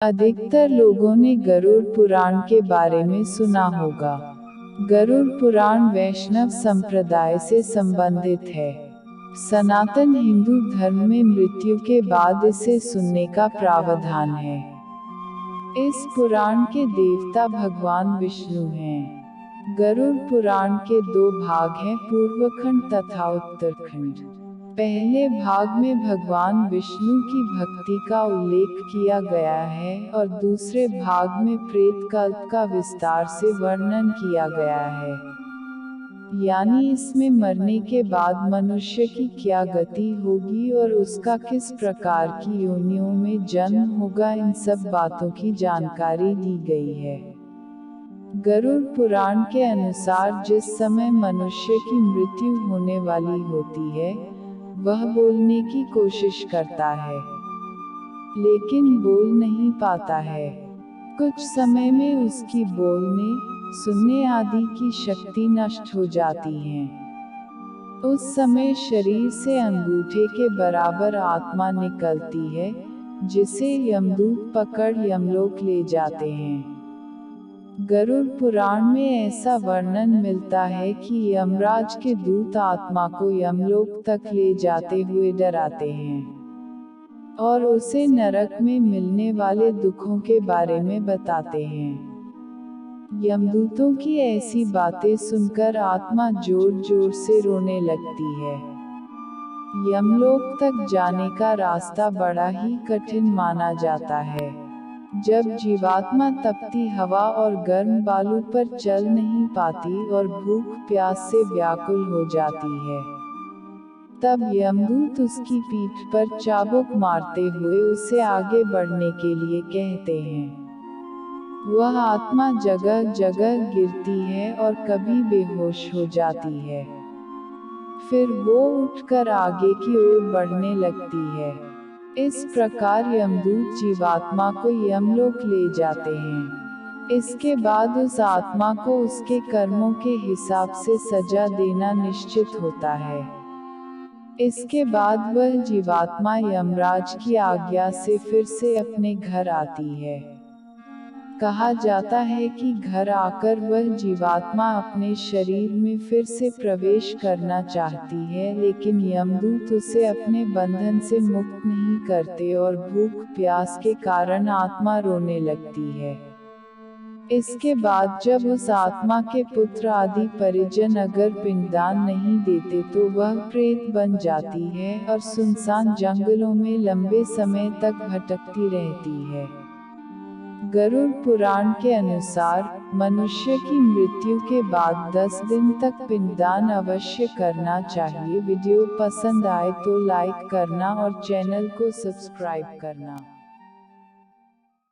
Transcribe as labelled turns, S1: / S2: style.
S1: अधिकतर लोगों ने गरुड़ पुराण के बारे में सुना होगा। गरुड़ पुराण वैष्णव संप्रदाय से संबंधित है। सनातन हिंदू धर्म में मृत्यु के बाद इसे सुनने का प्रावधान है। इस पुराण के देवता भगवान विष्णु हैं। गरुड़ पुराण के दो भाग हैं, पूर्वखंड तथा उत्तरखंड। पहले भाग में भगवान विष्णु की भक्ति का उल्लेख किया गया है और दूसरे भाग में प्रेत कल्प का विस्तार से वर्णन किया गया है। यानी इसमें मरने के बाद मनुष्य की क्या गति होगी और उसका किस प्रकार की योनियों में जन्म होगा, इन सब बातों की जानकारी दी गई है। गरुड़ पुराण के अनुसार जिस समय मनुष्य की मृत्यु होने वाली होती है, वह बोलने की कोशिश करता है, लेकिन बोल नहीं पाता है। कुछ समय में उसकी बोलने, सुनने आदि की शक्ति नष्ट हो जाती है। उस समय शरीर से अंगूठे के बराबर आत्मा निकलती है, जिसे यमदूत पकड़ यमलोक ले जाते हैं। गरुड़ पुराण में ऐसा वर्णन मिलता है कि यमराज के दूत आत्मा को यमलोक तक ले जाते हुए डराते हैं और उसे नरक में मिलने वाले दुखों के बारे में बताते हैं। यमदूतों की ऐसी बातें सुनकर आत्मा जोर जोर से रोने लगती है। यमलोक तक जाने का रास्ता बड़ा ही कठिन माना जाता है। जब जीवात्मा तपती हवा और गर्म बालू पर चल नहीं पाती और भूख प्यास से व्याकुल हो जाती है, तब यमदूत उसकी पीठ पर चाबुक मारते हुए उसे आगे बढ़ने के लिए कहते हैं। वह आत्मा जगह जगह गिरती है और कभी बेहोश हो जाती है, फिर वो उठकर आगे की ओर बढ़ने लगती है। इस प्रकार यमदूत जीवात्मा को यमलोक ले जाते हैं। इसके बाद उस आत्मा को उसके कर्मों के हिसाब से सजा देना निश्चित होता है। इसके बाद वह जीवात्मा यमराज की आज्ञा से फिर से अपने घर आती है। कहा जाता है कि घर आकर वह जीवात्मा अपने शरीर में फिर से प्रवेश करना चाहती है, लेकिन यमदूत उसे अपने बंधन से मुक्त नहीं करते और भूख प्यास के कारण आत्मा रोने लगती है। इसके बाद जब उस आत्मा के पुत्र आदि परिजन अगर पिंडदान नहीं देते तो वह प्रेत बन जाती है और सुनसान जंगलों में लंबे समय तक भटकती रहती है। गरुड़ पुराण के अनुसार मनुष्य की मृत्यु के बाद 10 दिन तक पिंडदान अवश्य करना चाहिए। वीडियो पसंद आए तो लाइक करना और चैनल को सब्सक्राइब करना।